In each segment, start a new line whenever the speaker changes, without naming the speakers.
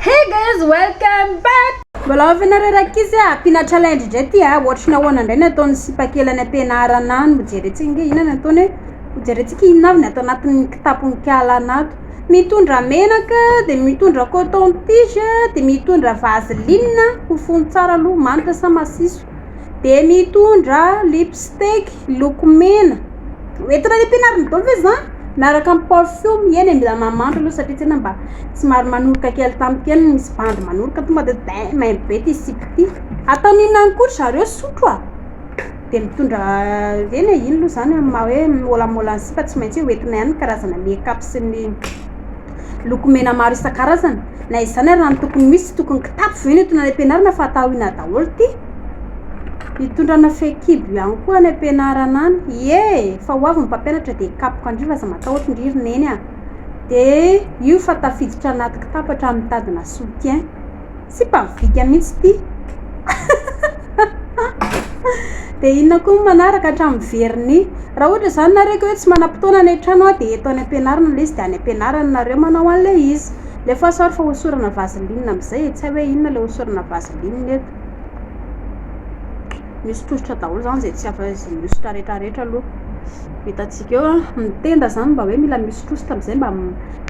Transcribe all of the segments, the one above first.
Hey guys, welcome back. Mbola avinareo rakizy pina challenge ndray ty ohatrany ahoana ndray nataony sipakely any ampianarana any mijerentsika inona nataony mijerentsika inona avy natao anatin'ny kitapony kialanato mitondra menaka de mitondra coton tige de mitondra vaseline hofony tsara aloha manitra sa masiso de mitondra lipstick loko mena entina ny ampianarana dolo ve zany miaraka amin'ny parfum eny mila mamandry aloha satria tena mba somary manoroka kely tamikely misy bandy manoroka tonga de maimbo be ty sipy ty ataony inona any koa zareo sotro de mitondra eny ino aloha zany ma hoe molamola sipa tsy maintsy hoentina ihany karazana make-up sy ny loko mena maro isan-karazana na izany raha tokony misy tokony kitapo veny entina any ampianarana fa atao ina daholo ty mitondrana fekibo ihany koa any ampianarana any fa hoavy ny mpampianatra de kapoka andriva za matao ohatrin-dririna eny de io fa tafiditra anaty kitapo hatramin'ny mitadina soutien sy mpavika mihitsy ty de inona koa manaraka hatramin'ny verni raha ohatra zany nareo hoe tsy manam-potoana any an-trano de eto any ampianarana le izy de any ampianarana nareo manao an'le izy le fa sary fa hosorana vaseline am'izay tsy hay hoe inona le hosorana vaseline eto misy tosotra daholo zany zay tsy afa-zy misotra rehetrarehetra aloha hitatsika eo mitenda zany mba hoe mila misy tosotra am'izay mba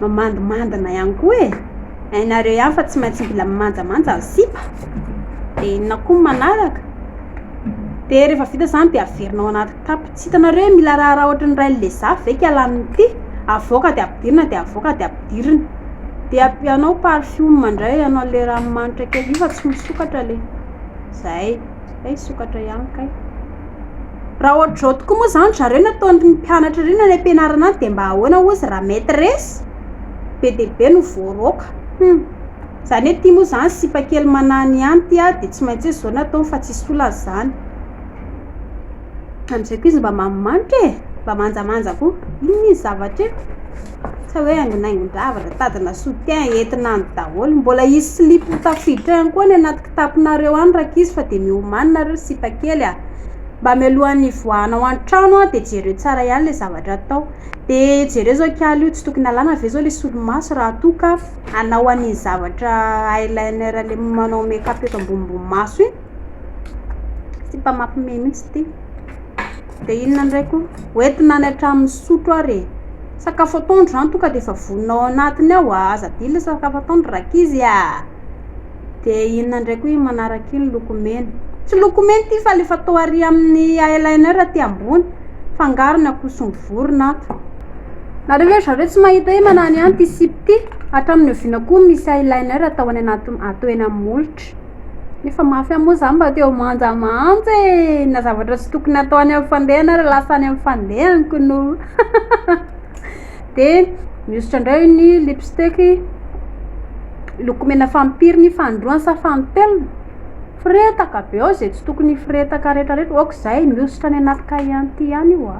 mamandimandina ihany koa ainareo ihany fa tsy maintsy mila mimanjamanja ny sipa de inona koa manaraka de rehefa vita zany de averinao anaty kitapo tsy hitanareo mila raha ohatran'ny ray le zafy ve kialan'ity avoaka de ampidirina de avoaka de ampidirina de ampianao parfum mandray anao le raha manitra kely io fa tsy misokatra le zay sokatra ihany kay raha ohatr'izao tokoa moa zany zareo nataony mpianatra reny any ampianarana de mba ahoana ozy raha maîtresse be de be no voaroaka zany hoe ty moa zany sipakely manany ihany ty de tsy maintsy zao nataony fa tsy sola zany am'izay koa izy mba mamimanitra mba manjamanja koa iny zavatra tsy hoe aingonaingon-dravatra tadina soutien entina any daholo mbola izy slip tafiditra ihany koa ny anaty kitaponareo any rakizy fa de miomany nareo sipakely mba mialohan'ny voanao an-trano de jereo tsara ihany le zavatra atao de jereo zao kialy io tsy tokony alana ave zao le solomaso raha toka anao an'iny zavatra eyeliner le manao make-up eto ambonimbony maso iny sy mba mampime mihitsy ty de inona ndraiky hoentina any hatramin'ny sotro ary sakafo atoandro zany toka de efa voninao anatiny ao aza dila sakafo atoandro rakizy de inona ndraiky hoe manaraka iny lokomena tsy lokomena ty fa le fa atao ary amin'ny eyeliner ty ambony fangarony akosony vorona ato nareo hoe zareo tsy mahita hoe manany ihany ty sipy ty hatramin'ny oviana koa misy eyeliner atao any anaty atao eny amin'ny molitra nefa mafy amoa zany mba teo manjamanja na zavatra tsy tokony atao any amin'ny fandehana ary lasa any amin'ny fandehanako no de mihosotra indray ny lipstick lokomena fampiriny fandroany sa fantelona firetaka be ao zay tsy tokony firetaka rehetrarehetra oako zay mihosotra ny anaty ka ihany ty ihany io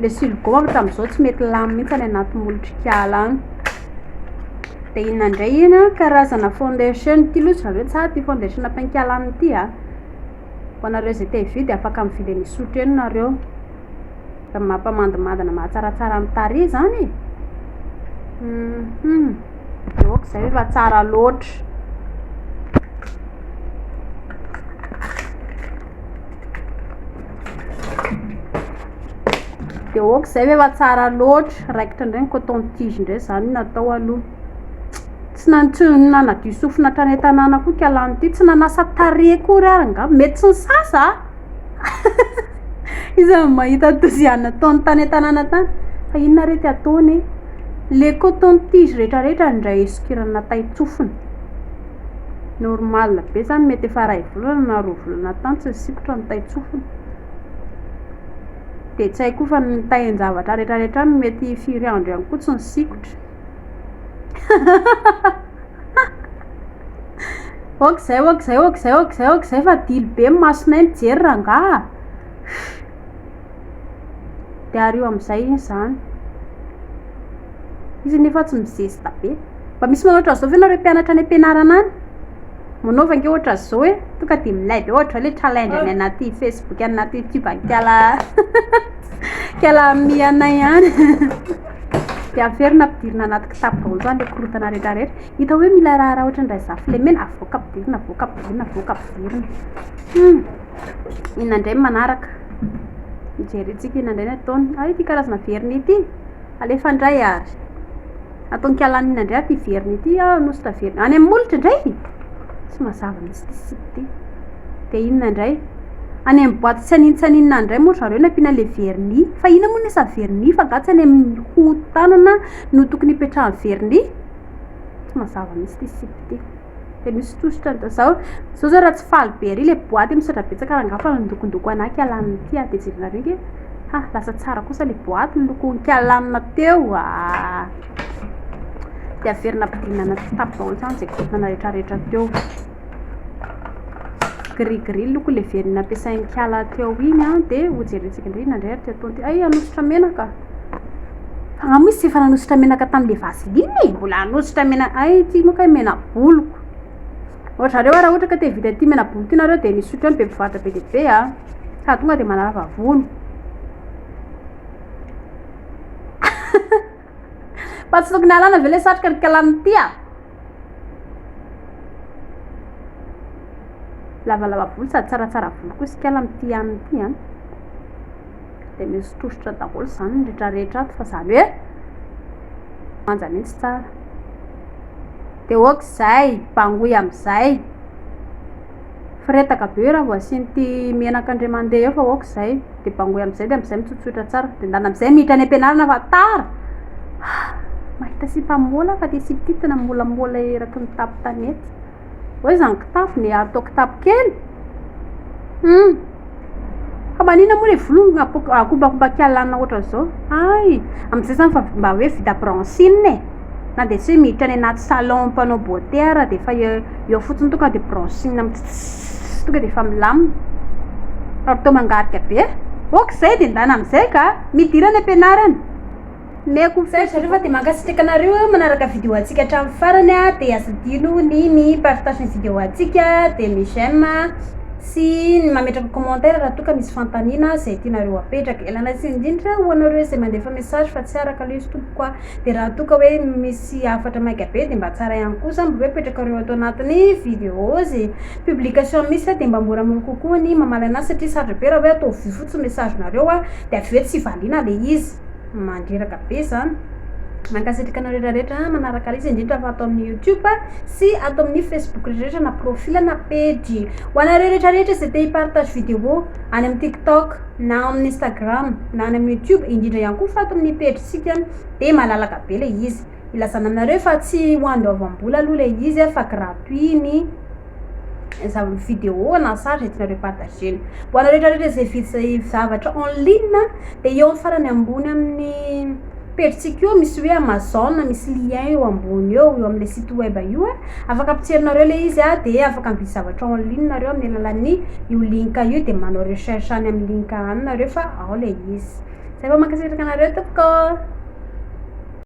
le silgom tam'izao tsy mety lamy mihitsy any anaty molitra kiala any de inona indray ina karazana foundation ty loatra zareo tsara ty foundation ampiankialany ty ho anareo zay te hividy afaka mividy any sotro eny nareo da mampamandimandina mahatsaratsara amin'ny tarehy zany de oako zay efa tsara loatra de oako zay efa tsara loatra raikitra indray ny coton tige indray zany natao aloha tsy nanadio sofina hatrany tanàna koa kialany ty tsy nanasa tarehy kory ary nga mety tsy ny sasa izy mahita toziana ataony tany tanàna tany fa inona rety ataony le coton tige rehetrarehetra ndray esokirana taitsofina normal be zany mety efa ray volana na roa volana tany tsy sikotra ny taitsofina de tsy hay koa fa ny tain-javatra rehetrarehetra mety firy andro ihany koa tsy ny sikotra okzay fa dilo be masonay mijery ranga de ary io am'izay iny zany izy nefa tsy mizesta be mba misy manao ohatran'izao ve nareo mpianatra any ampianarana any manaova ange ohatran'izao hoe tonga de milay be ohatra le challenge any anaty Facebook any anaty YouTube kiala mianay any de averina ampidirina anaty kitapo daholo zany le korotana rehetrarehetra hita hoe mila raha ohatra ndray zafilemena avoaka ampidirina inona indray manaraka mijerentsika inona indray ny ataony ty karazana veriny ity alefa indray ary ataony kialana inona indray ty veriny ity nositra veriny any amin'ny molotra indray tsy mazava misy ty de inona indray any amin'ny boaty tsy aninina indray moa zareo ny ampiana le veriny fa ina moa nesa veriny fa gatsy any amin'ny hotanana no tokony hipetrahany veriny tsy mazava misy ty sipy ty de misy tositra zao raha tsy faly be ry le boaty misatra betsaka rangafa nandokondoko anaky alaniny ty de jerinareo lasa tsara kosa le boaty miloko kialanina teo de averina ampidirina anaty kitapo daholo zany zay korotana rehetrarehetra teo gris loko le veriny ampiasain'ny kiala teo iny de hojerentsika indray inandray ary ty ataony ty anositra menaka misy efa nanositra menaka tamin'le vaseline mbola anositra menaka ty moka mena boloko ohatrareo raha ohatra ka te vita ty mena bolo ty nareo de misotro ny be mpivaritra be dehibe sady tonga de manarava vono fa tsy tokony alana ve le satroka ny kialany ty lavalava volo sady tsaratsara volo koa sy kiala amity ihany ty de misy tositra daholo zany ny rehetrarehetra ato fa zany hoe manja mihitsy tsara de okizay bangoy amizay firetaka be raha voasiny ty menaka andre mandeha eo fa okizay de bangoy amizay de amizay mitsotsotra tsara de ndana amizay miditra any ampianarana fa tara mahita sipamola fa ty sipy ty tena molamola eraky ny tapo tanety hoe zany kitapo ne atao kitapo kely fa manina moa le volo akobakobakialana ohatra zao amizay zany fa mba hoe vita branchine na de tsy miditra any anaty salon mpanao beauté de fa eo fotsiny tonga de branchine tonga de fa milamina atao mangarika be okizay de ndana amizay ka midirany ampianarana meko rehefa de mankasitraka anareo manaraka vidéo atsika hatramin'ny farany de asadino ny partage ny vidéo atsika de ny j'aime sy ny mametraka commentaire raha toka misy fantanina zay tianareo apetraka elana sy indrindra ho anareo zay mandefa message fa tsy araka le izy tompoka de raha toka hoe misy afatra maika be de mba tsara ihany kosa mba hoe petraka reo atao anatin'ny vidéo zay publication misy de mba moramora kokoa ny mamaly anazy satria sarotry be raha hoe atao vy fotsy message nareo de avy tsy valina le izy mandreraka be zany mankasitraka anao rehetrarehetra manaraka izy indrindra fa atao amin'ny YouTube sy atao amin'ny Facebook rehetrarehetra na profil na page ho anareo rehetrarehetra zay te hipartage vidéo any amin'ny TikTok na amin'ny Instagram na any amin'ny YouTube indrindra ihany koa fa atao amin'ny page sika de malalaka be le izy ilazana aminareo fa tsy hoandoavam-bola aloha le izy fa gratuit ny vidéo na sary tianareo partagena ho anareo rehetrarehetra zay vidy zavatra en ligne de eo amin'ny farany ambony amin'ny page io misy hoe Amazon misy lien eo ambony eo amin'ny site web io afaka apitsirinareo le izy de afaka mividy zavatra en ligne nareo amin'ny alalan'ny io link io de manao recherche any amin'ny link any nareo fa ao le izy zay fa mankasitraka anareo tompoko